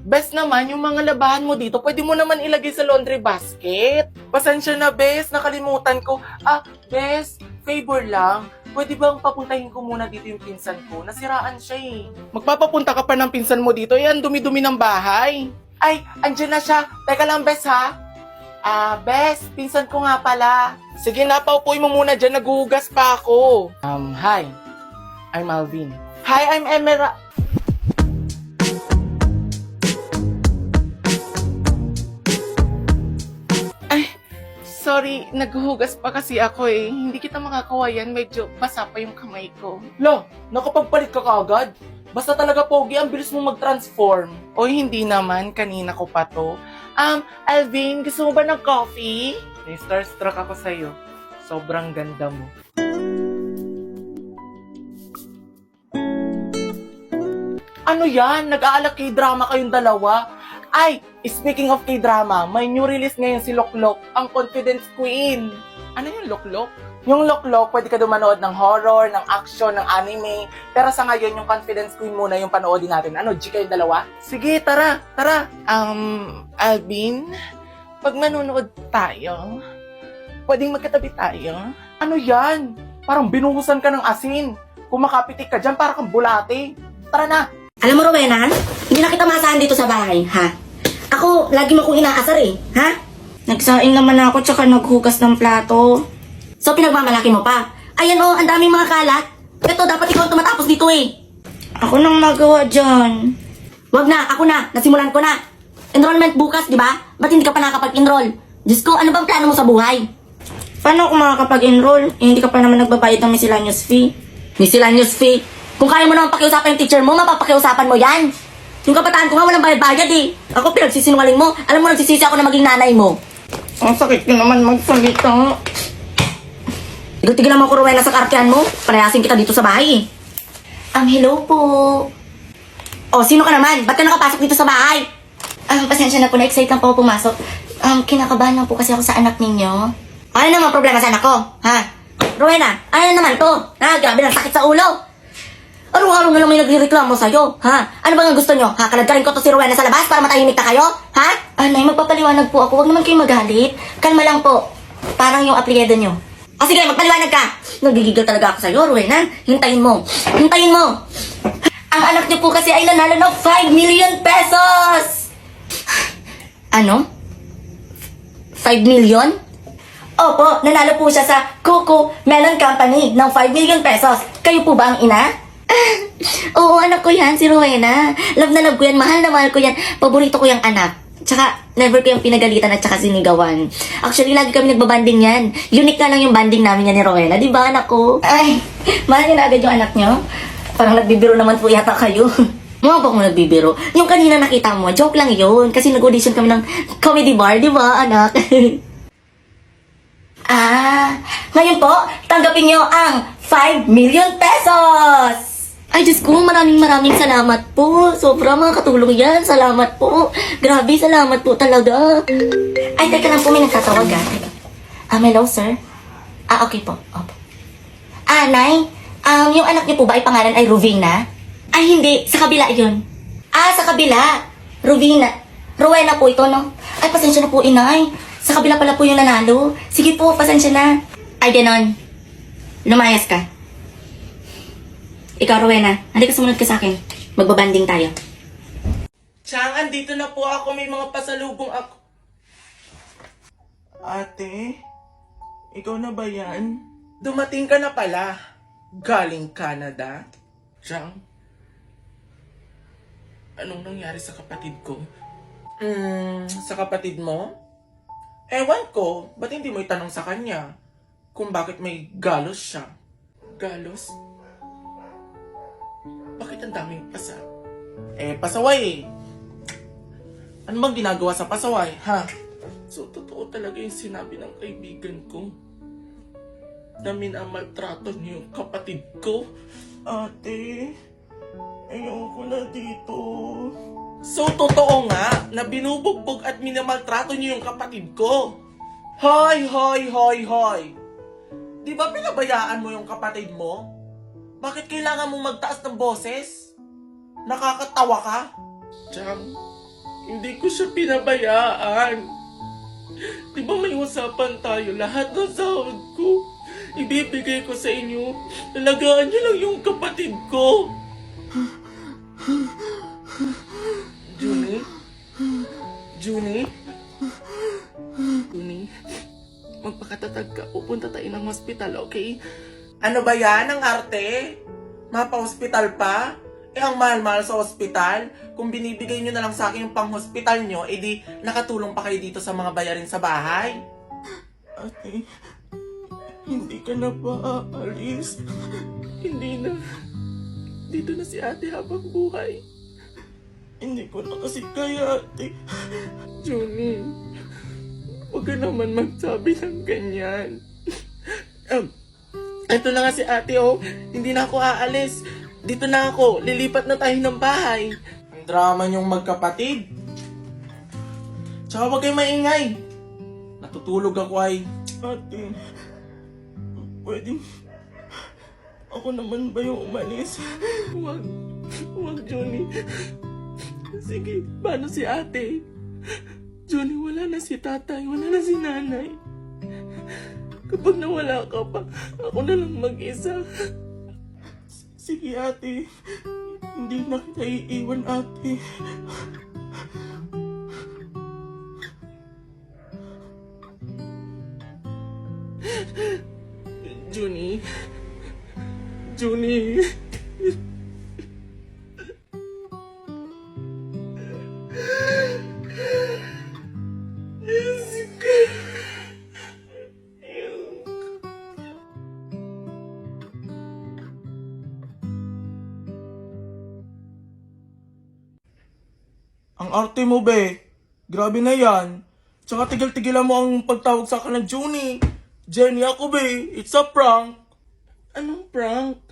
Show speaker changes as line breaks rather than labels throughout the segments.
Bes naman, yung mga labahan mo dito, pwede mo naman ilagay sa laundry basket. Pasensya na, Bes, nakalimutan ko. Bes, favor lang. Pwede bang papuntahin ko muna dito yung pinsan ko? Nasiraan siya eh. Magpapapunta ka pa ng pinsan mo dito, yan, dumi-dumi ng bahay. Ay, andyan na siya. Teka lang, Bes, ha? Bes, pinsan ko nga pala. Sige na, paupuin mo muna dyan, naghuhugas pa ako. Hi. I'm Alvin. Hi, I'm Emera. Sorry, naghuhugas pa kasi ako eh. Hindi kita makakawayan, medyo basa pa yung kamay ko. Lo, nakapagpalit ka kaagad? Basta talaga pogi, ang bilis mo mag-transform. Oy, hindi naman, kanina ko pa to. Alvin, gusto mo ba ng coffee? Starstruck ako sa'yo. Sobrang ganda mo. Ano yan? Nag-aalak kay drama kayong dalawa? Ay, speaking of K-drama, may new release ngayon si Loklok, ang Confidence Queen. Ano yung Loklok? Yung Loklok, pwede ka dumanood ng horror, ng action, ng anime. Pero sa ngayon, yung Confidence Queen muna yung panoodin natin. Ano, G kayong dalawa? Sige, tara. Alvin, pag manonood tayo, pwedeng magkatabi tayo? Ano yan? Parang binuhusan ka ng asin. Kung makapitik ka dyan, parang kang bulate. Tara na!
Alam mo, Rowena, hindi na kita maasahan dito sa bahay, ha? Ako, lagi mo kong inaasar eh, ha? Nagsaing naman ako tsaka naghugas ng plato. So, pinagmamalaki mo pa. Ayan oh, ang daming mga kalat. Ito, dapat ikaw tumatapos dito eh. Ako nang magawa dyan. Wag na, ako na, nasimulan ko na. Enrollment bukas, di ba? Ba't hindi ka pa nakapag-enroll? Diyos ko, ano bang plano mo sa buhay? Paano ako makakapag-enroll? Eh, hindi ka pa naman nagbabayad ng miscellaneous fee. Miscellaneous fee? Kung kaya mo naman pakiusapan yung teacher mo, mapapakiusapan mo yan. Yung kabataan ko nga walang bayad-bayad eh. Ako pinagsisinungaling mo. Alam mo, nagsisisi ako na maging nanay mo. Ang sakit ko naman magsalita. Tigilan mo ko, Rowena, sa kartiyan mo. Palayasin kita dito sa bahay eh. Hello po. Oh, sino ka naman? Ba't ka nakapasok dito sa bahay? Pasensya na po, na-excite lang po ako pumasok. Kinakabahan lang po kasi ako sa anak ninyo. Ano naman problema sa anak ko? Ha? Rowena, ano naman to? Ha? Grabe lang sakit sa ulo. Araw-araw na lang may nagrereklamo sa'yo, ha? Ano bang gusto nyo? Ha? Kalagkarin ko to si Rowena sa labas para matahimik na kayo? Ha? Nay, magpapaliwanag po ako. Huwag naman kayo magalit. Kalma lang po. Parang yung apelyido nyo. Sige, magpaliwanag ka. Nagigigil talaga ako sa'yo, Rowena. Hintayin mo. Hintayin mo. Ang anak nyo po kasi ay nanalo ng 5 million pesos! Ano? 5 million? Opo, nanalo po siya sa Coco Melon Company ng 5 million pesos. Kayo po ba ang ina? Oo, anak ko yan, si Rowena. Love na love ko yan, mahal na mahal ko yan. Paborito ko yung anak. Tsaka, never ko yung pinagalitan at tsaka sinigawan. Actually, lagi kami nagbabanding yan. Unique na lang yung banding namin yan ni Rowena. Di ba, anak ko? Ay, mahal niyo na agad yung anak niyo? Parang nagbibiro naman po yata kayo. Mga ba kung nagbibiro? Yung kanina nakita mo, joke lang yun. Kasi nag-audition kami ng comedy bar, di ba, anak? Ngayon po, tanggapin niyo ang 5 million pesos! Ay, Diyos ko, maraming salamat po. Sobra mga katulong yan. Salamat po. Grabe, salamat po talaga. Ay, teka lang po, may nagtatawag hello, sir? Okay po. Opo. Nay, yung anak niyo po ba ay pangalan ay Rovina? Ay, hindi. Sa kabila yun. Sa kabila. Rovina. Rowena po ito, no? Ay, pasensya na po, inay. Sa kabila pala po yung nanalo. Sige po, pasensya na. Ay, ganon. Lumayas ka. Ikaw, Rowena, halika sumunod ka sa akin. Magbabanding tayo.
Chang, andito na po ako. May mga pasalubong ako. Ate, ikaw na ba yan? Dumating ka na pala. Galing Canada. Chang, anong nangyari sa kapatid ko? Sa kapatid mo? Ewan ko, ba't hindi mo itanong sa kanya kung bakit may galos siya? Galos? Bakit ang daming pasa? Pasaway eh. Ano bang ginagawa sa pasaway, ha? So, totoo talaga yung sinabi ng kaibigan ko. Na minamaltrato niyo yung kapatid ko. Ate, ayoko na dito. So, totoo nga na binubugbog at minamaltrato niyo yung kapatid ko. Hoy! Di ba pinabayaan mo yung kapatid mo? Bakit kailangan mong magtaas ng boses? Nakakatawa ka? Chang, Hindi ko siya pinabayaan. Di ba may usapan tayo, lahat ng sahod ko, ibibigay ko sa inyo. Talagaan niyo lang yung kapatid ko. Junie? Junie? Junie? Magpakatatag ka. Pupunta tayo ng hospital, okay? Ano ba yan? Ang arte? Mapa-hospital pa? Eh, ang mahal-mahal sa hospital. Kung binibigay nyo na lang sa akin yung pang-hospital nyo, edi nakatulong pa kayo dito sa mga bayarin sa bahay. Ate, hindi ka na ba aalis? Hindi na. Dito na si ate habang buhay. Hindi ko na kasi kaya, ate. Junie, huwag ka naman magsabi ng ganyan. Ito na nga si ate, oh. Hindi na ako aalis. Dito na ako. Lilipat na tayo ng bahay. Ang drama niyong magkapatid. Tsaka huwag kayo maingay. Natutulog ako ay. Ate, pwede ako naman ba yung umalis? Huwag. Huwag, Johnny. Sige, paano si ate? Johnny, wala na si tatay. Wala na si nanay. Kapag nawala ka pa, ako na lang mag-isa. Sige, ate. Hindi na kita iiwan, ate. Junie. Junie. Ang arte mo, be. Grabe na yan. Tsaka tigil-tigilan mo ang pagtawag sa akin ng Junie. Jenny ako, be. It's a prank. Anong prank?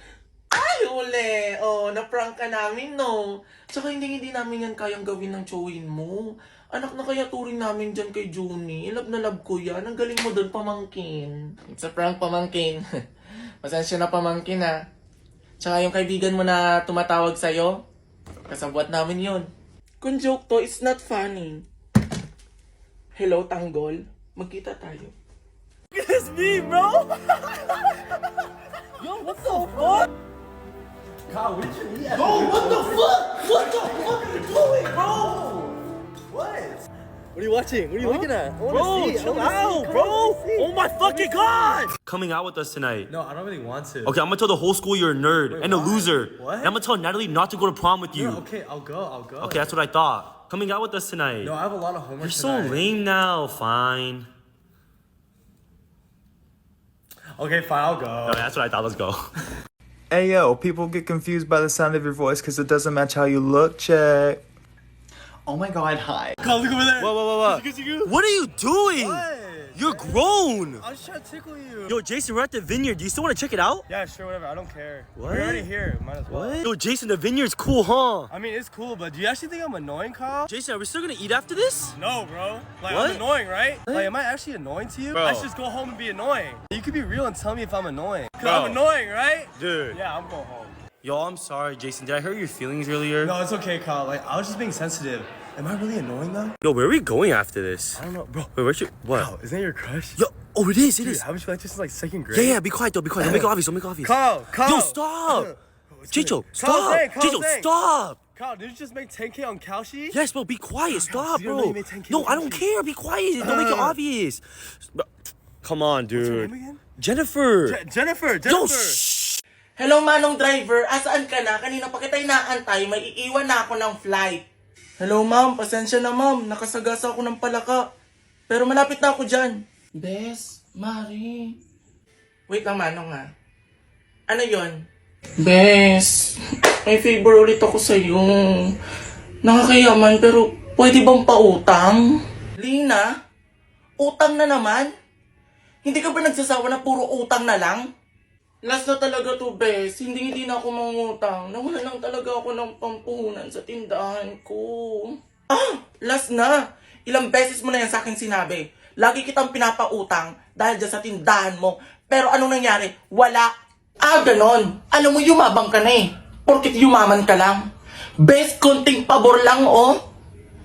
Ay, ule. Oh, na-prank ka namin, no? Tsaka hindi namin yan kayang gawin ng chowin mo. Anak na kaya turing namin dyan kay Junie. Love na love ko yan. Ang galing mo doon, pamangkin. It's a prank, pamangkin. Pasensya na, pamangkin, ha. Tsaka yung kaibigan mo na tumatawag sa'yo, kasabwat namin yun. Kung joke to, it's not funny. Hello, Tanggol. Magkita tayo.
It's me, bro! Yo, what the fuck? Kyle, where'd you eat at?
Oh, what the fuck? What the fuck are you doing, bro?
What? What are you watching? What are you looking at? I wanna
Bro,
see. I
chill
wanna see.
out,
Come
bro.
on, let's see.
Oh my fucking god! Coming out with us tonight.
No, I don't really want to.
Okay, I'm gonna tell the whole school you're a nerd
Wait,
and a
why?
loser.
What?
And I'm gonna tell Natalie not to go to prom with you.
Yeah, okay, I'll go.
Okay, that's what I thought. Coming out with us tonight.
No, I have a lot of homework
You're so
tonight.
lame now. Fine.
Okay, fine, I'll go.
Okay, that's what I thought. Let's go.
Hey yo, people get confused by the sound of your voice because it doesn't match how you look. Check.
Oh my god, hi.
Kyle, look over there.
Whoa. What are you doing?
What?
You're grown.
I was trying to tickle you.
Yo, Jason, we're at the vineyard. Do you still want to check it out?
Yeah, sure, whatever. I don't care.
What?
We're already here. Might as well.
Yo, Jason, the vineyard's cool, huh?
I mean, it's cool, but do you actually think I'm annoying, Kyle?
Jason, are we still gonna eat after this?
No, bro. Like,
What?
I'm annoying, right? Like, am I actually annoying to you?
Bro.
I should just go home and be annoying. You could be real and tell me if I'm annoying. 'Cause
Bro.
I'm annoying, right?
Dude.
Yeah, I'm going home.
Yo, I'm sorry, Jason. Did I hurt your feelings earlier?
No, it's okay, Kyle. Like, I was just being sensitive. Am I really annoying, though?
Yo, where are we going after this?
I don't know, bro.
Wait, where's your... What?
Kyle, isn't that your crush?
Yo, oh, it is, it
Dude,
is.
haven't you liked this since, like, second grade?
Yeah, be quiet, though, be quiet. Don't make it obvious, don't make it obvious.
Kyle!
Yo, stop! Chicho, stop!
Zane,
Chicho,
Zane.
stop!
Kyle, did you just make 10K on Kalshi?
Yes, bro, be quiet, stop,
you don't know
bro.
you made 10K
No,
with
I don't
Kalshi.
care, be quiet. Don't make it obvious. Bro, come on,
What's your
dude.
name again?
Jennifer.
Jennifer!
Yo, shh!
Hello, Manong Driver. Asaan ka na? Kanina pa kita inaantay. May iiwan na ako ng flight. Hello, ma'am. Pasensya na, ma'am. Nakasagasa ako ng palaka. Pero malapit na ako dyan. Bes, Mari. Wait lang, Manong, ha. Ano yon? Bes, may favor ulit ako sa'yo. Nakakayaman, pero pwede bang pautang? Lina, utang na naman? Hindi ka ba nagsasawa na puro utang na lang? Last na talaga to, Bes. Hindi na ako mangutang. Nawala lang talaga ako ng pampuhunan sa tindahan ko. Last na. Ilang beses mo na yan sa akin sinabi. Lagi kitang pinapautang dahil dyan sa tindahan mo. Pero anong nangyari? Wala. Ganon. Alam mo, yumabang ka na eh. Porkit yumaman ka lang. Bes, konting pabor lang, oh.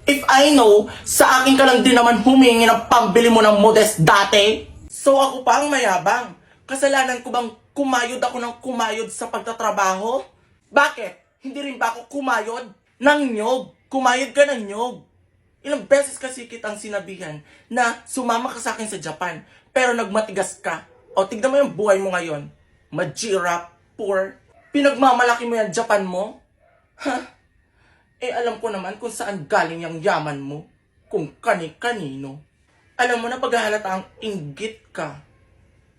If I know, sa akin ka lang din naman humingi ng pambili mo ng modest dati. So ako pa ang mayabang. Kasalanan ko bang kumayod ako ng kumayod sa pagtatrabaho? Bakit? Hindi rin ba ako kumayod ng nyog? Kumayod ka ng nyog. Ilang beses kasi kitang sinabihan na sumama ka sa akin sa Japan, pero nagmatigas ka. O tignan mo yung buhay mo ngayon. Majirap, poor. Pinagmamalaki mo yung Japan mo? Ha? Eh alam ko naman kung saan galing yung yaman mo. Kung kani-kanino. Alam mo na paghahalata ang inggit ka.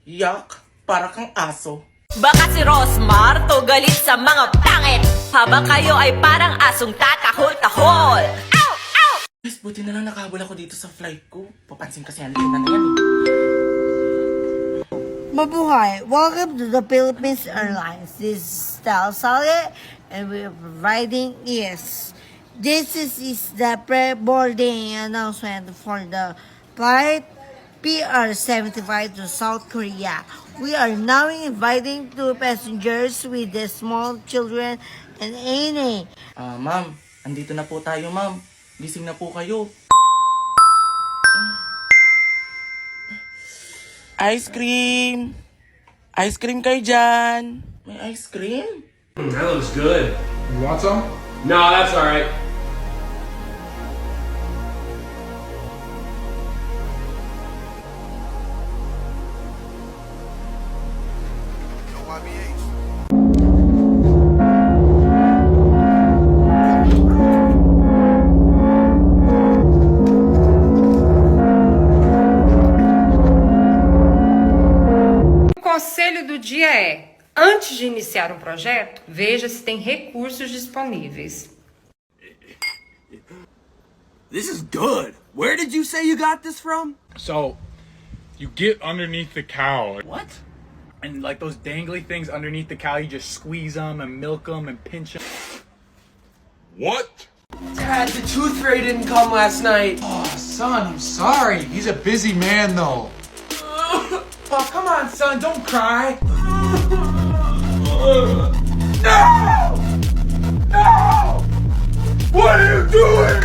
Yak, para kang aso.
Baka si Rosmar to galit sa mga pangit habang kayo ay parang asong tatahol-tahol. Ow! Ow!
Guys, buti na lang nakahabol ako dito sa flight ko. Papansin kasi ang lina na yan eh.
Mabuhay! Welcome to the Philippines Airlines. This is Tal Saleh and we are providing ears. This is the pre-boarding announcement for the flight PR-75 to South Korea. We are now inviting two passengers with the small children and Ane.
Ma'am, andito na po tayo ma'am. Gising na po kayo. Ice cream! Ice cream kayo dyan! May ice cream?
That looks good.
You want some?
No, that's alright.
O conselho do dia é: antes de iniciar um projeto, veja se tem recursos disponíveis.
This is good. Where did you say you got this from?
So, you get underneath the cow.
What? And like those dangly things underneath the cow, you just squeeze them and milk them and pinch them.
What?
Dad, the tooth fairy didn't come last night.
Oh, son, I'm sorry. He's a busy man, though. Oh, come on, son, don't cry. No! No! What are you doing?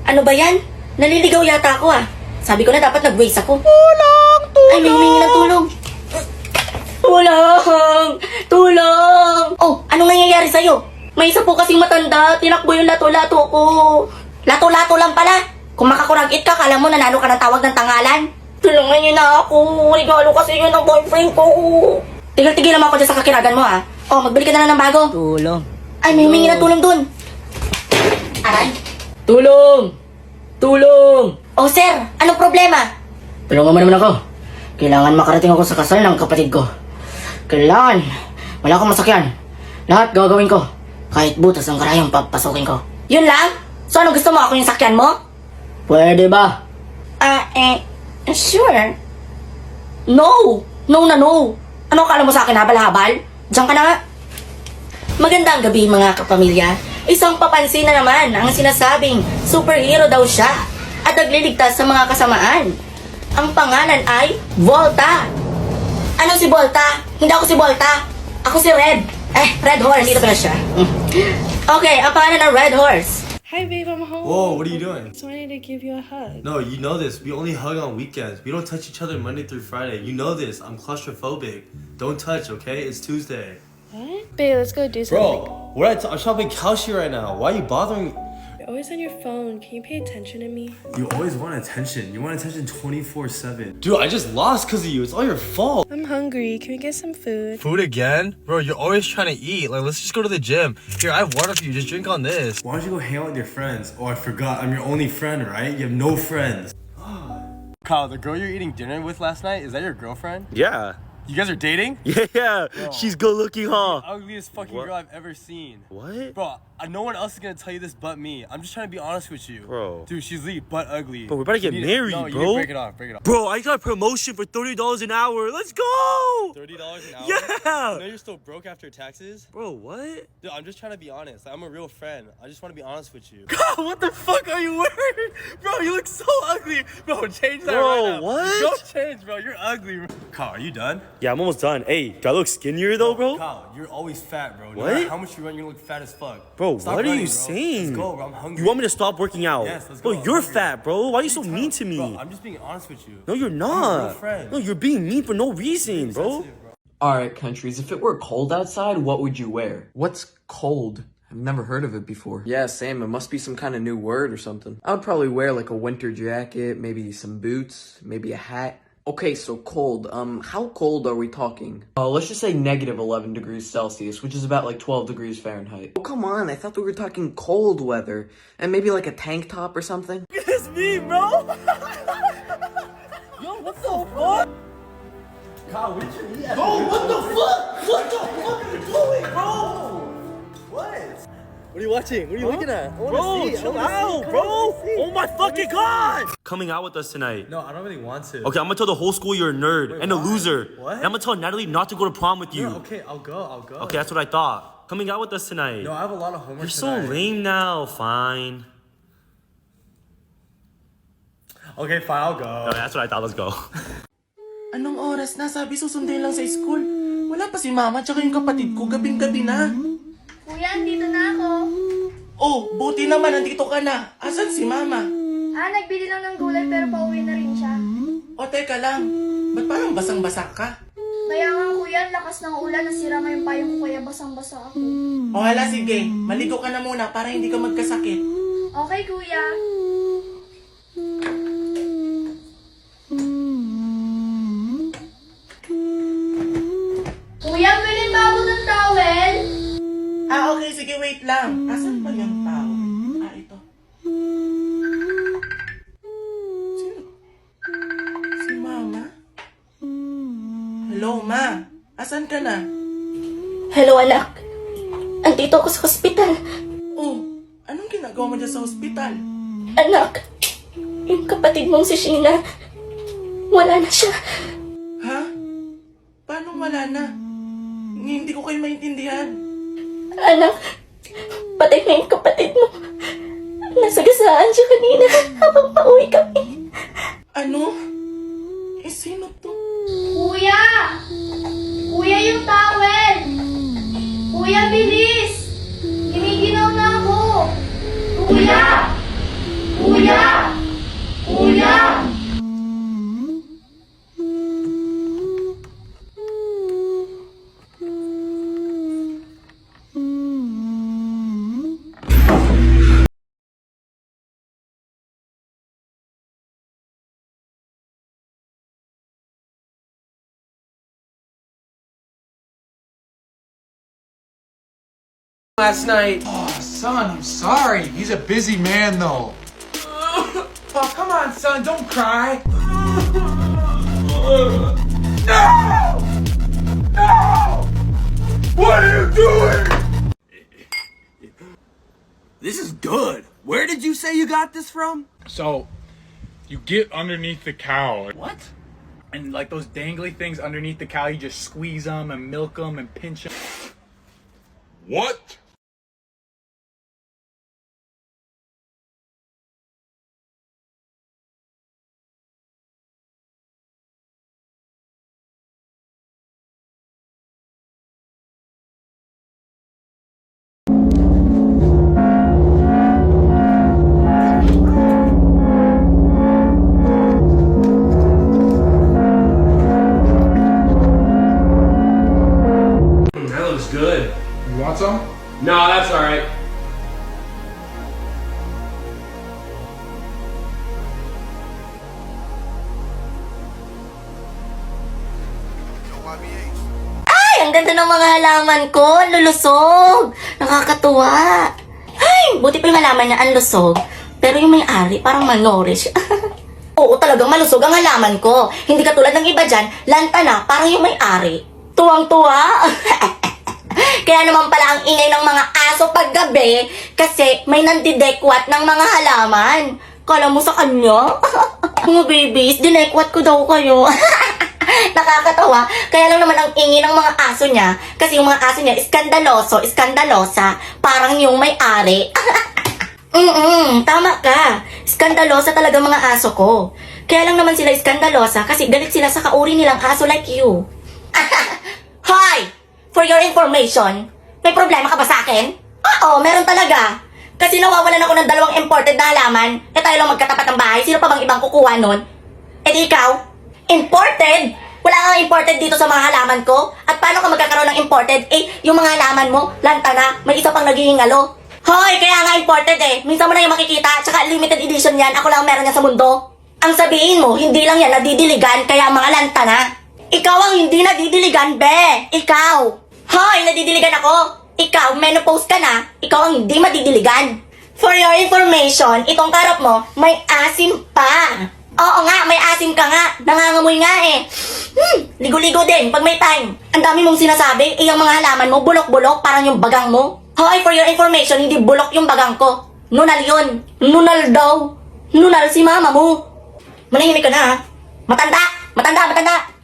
Ano ba yan? Naliligaw yata ako ah. Sabi ko na dapat nag-waste ako. Tulong! Tulong! Ay, may humingi ng tulong. Tulong! Tulong! Oh, anong nangyayari sa'yo? May isa po kasing matanda. Tinakbo yung lato-lato ko. Lato-lato lang pala. Kung makakuragit ka, kala mo nanalo ka ng tawag ng tangalan. Tulungan niyo na ako. Regalo kasi yun ng boyfriend ko. Tigil-tigil naman ako dyan sa kakiragan mo ah. Oh, magbili ka na lang ng bago. Tulong. Ay, may humingi ng tulong dun. Aray. Tulong! Tulong! Oh, sir! Anong problema? Tulungan mo naman ako. Kailangan makarating ako sa kasal ng kapatid ko. Kailangan. Wala akong masakyan. Lahat gagawin ko. Kahit butas ng karayong papasukin ko. Yun lang? So, ano gusto mo? Ako yung sakyan mo? Pwede ba? Sure. No! No na no! Ano akala mo sa akin, habal-habal? Diyan ka na nga. Magandang gabi mga kapamilya. Isang papansin na naman ang sinasabing superhero daw siya at nagliligtas sa mga kasamaan. Ang pangalan ay Volta. Ano si Volta? Hindi ako si Volta. Ako si Red. Red Horse. Dito pala siya. Okay, ang pangalan ng Red Horse.
Hi babe, I'm home.
Whoa, what are you doing?
Just wanted to give you a hug.
No, you know this. We only hug on weekends. We don't touch each other Monday through Friday. You know this. I'm claustrophobic. Don't touch, okay? It's Tuesday.
What? Babe, let's go do something.
Bro, I'm shopping Kalshi right now. Why are you bothering?
You're always on your phone. Can you pay attention to me?
You always want attention. You want attention 24/7. Dude, I just lost because of you. It's all your fault.
I'm hungry. Can we get some food?
Food again? Bro, you're always trying to eat. Like, let's just go to the gym. Here, I have water for you. Just drink on this.
Why don't you go hang out with your friends? Oh, I forgot. I'm your only friend, right? You have no friends.
Kyle, the girl you're eating dinner with last night, is that your girlfriend?
Yeah.
You guys are dating?
Yeah.
Bro.
She's good looking, huh?
Ugliest fucking
What?
girl I've ever seen.
What?
Bro, no one else is gonna tell you this but me. I'm just trying to be honest with you.
Bro.
Dude, she's lead but ugly.
Bro, we're about to get
You
married,
no, you
bro.
need to break it off, break it off.
Bro, I got a promotion for $30 an hour. Let's go!
$30 an hour?
Yeah.
You know you're still broke after taxes?
Bro, what?
Dude, I'm just trying to be honest. I'm a real friend. I just want to be honest with you.
God, what the fuck are you wearing? Bro, you look so ugly.
Bro, change that
Bro,
right now.
what?
Don't change, bro. You're ugly, bro. Kyle, are you done?
Yeah, I'm almost done. Hey, do I look skinnier though, bro?
Kyle, you're always fat, bro. No
What?
matter how much you run, you're gonna look fat as fuck.
Bro,
Bro,
Stop
what are
running,
you
bro.
saying?
Let's go, bro. I'm hungry.
You want me to stop working out?
Yes, let's
Bro,
go. I'm
you're
hungry.
fat, bro. Why are you so mean to me?
Bro, I'm just being honest with you.
No, you're
I'm a
not.
real friend.
No, you're being mean for no reason, bro.
Alright, countries, if it were cold outside, what would you wear?
What's cold? I've never heard of it before.
Yeah, same. It must be some kind of new word or something. I would probably wear like a winter jacket, maybe some boots, maybe a hat. Okay, so cold. How cold are we talking? Let's just say negative 11 degrees Celsius, which is about like 12 degrees Fahrenheit. Oh, come on. I thought we were talking cold weather. And maybe like a tank top or something?
It's me, bro. Yo, what the fuck?
Kyle, what did you eat?
Bro, what the fuck? What the fuck are you doing, bro?
What?
What are you watching? What are you looking at? Bro, chill out, bro. Oh my fucking god. Coming out with us tonight.
No, I don't really want to.
Okay, I'm gonna tell the whole school you're a nerd and a
why?
loser.
What?
And I'm gonna tell Natalie not to go to prom with you.
No, okay, I'll go.
Okay, that's what I thought. Coming out with us tonight.
No, I have a lot of homework
You're so
tonight.
lame now. Fine.
Okay, fine, I'll go.
Okay, that's what I thought. Let's go.
Anong oras na? Sabi susunduin lang sa school. Wala pa si mama tsaka yung kapatid ko. Gabing-gabi na.
Kuya, dito na ako.
Oh, buti naman nandito ka na. Asan si mama?
Nagbili lang ng gulay pero pauwi na rin siya.
O teka lang. Ba't parang basang-basa ka?
Kaya nga kuya, lakas ng ulan, nasira nga yung payong ko kaya basang-basa ako.
O hala, sige. Maligo ka na muna para hindi ka magkasakit.
Okay kuya. Kuya, bilhin ba ako ng towel?
Okay. Sige, wait lang. Asan ba yung tao? Ito. Sino? Si mama? Hello, ma. Asan ka na?
Hello anak. Andito ako sa hospital.
Oh, anong ginagawa mo dyan sa ospital?
Anak, yung kapatid mong si Sheena, wala na siya.
Ha? Paano wala na? Hindi ko kayo maintindihan.
Anak, patay na yung kapatid mo. Nasagasaan siya kanina habang pauwi kami.
Ano? Sino to?
Kuya! Kuya, yung towel! Kuya, bilis! Giniginaw na ako! Kuya! Kuya! Kuya!
Last night. Oh, son, I'm sorry. He's a busy man, though. Oh, come on, son, don't cry. No! No! What are you doing?
This is good. Where did you say you got this from?
So, you get underneath the cow.
What?
And like those dangly things underneath the cow, you just squeeze them and milk them and pinch them.
What?
That looks good.
You want some?
No, that's all right.
Ay, ang ganda ng mga halaman ko. Ang lulusog. Nakakatuwa. Ay, buti pa yung halaman niya ang lusog. Pero yung may-ari, parang malnourished. Oo, talagang malusog ang halaman ko. Hindi katulad ng iba dyan, lanta na, parang yung may-ari. Tuwang-tuwa. Kaya naman pala ang ingay ng mga aso paggabi kasi may nandidekwat ng mga halaman. Kala mo sa kanya? Mga babies, dinekwat ko daw kayo. Nakakatawa. Kaya lang naman ang ingay ng mga aso niya kasi yung mga aso niya iskandaloso, iskandalosa, parang yung may-ari. Tama ka. Iskandalosa talaga mga aso ko. Kaya lang naman sila iskandalosa kasi galit sila sa kauri nilang aso like you. Hoy! For your information, may problema ka ba sa akin? Oo, meron talaga. Kasi nawawalan ako ng 2 imported na halaman. Eh tayo lang magkatapat ng bahay. Sino pa bang ibang kukuha nun? Eh di ikaw? Imported? Wala kang imported dito sa mga halaman ko? At paano ka magkakaroon ng imported? Eh, yung mga halaman mo, lanta na. May isa pang naghihingalo. Hoy, kaya nga imported eh. Minsan mo na yung makikita. Tsaka limited edition yan. Ako lang meron yan sa mundo. Ang sabihin mo, hindi lang yan nadidiligan. Kaya mga lanta na. Ikaw ang hindi nadidiligan, be. Ikaw. Hoy, nadidiligan ako. Ikaw, menopause ka na, ikaw ang hindi madidiligan. For your information, itong karot mo, may asim pa. Oo nga, may asim ka nga. Nangangamoy nga eh. Ligo-ligo din pag may time. Ang dami mong sinasabi, yung mga halaman mo, bulok-bulok, parang yung bagang mo. Hoy, for your information, hindi bulok yung bagang ko. Nunal yun. Nunal daw. Nunal si mama mo. Manahimik ka na ha. Matanda! Matanda! Matanda!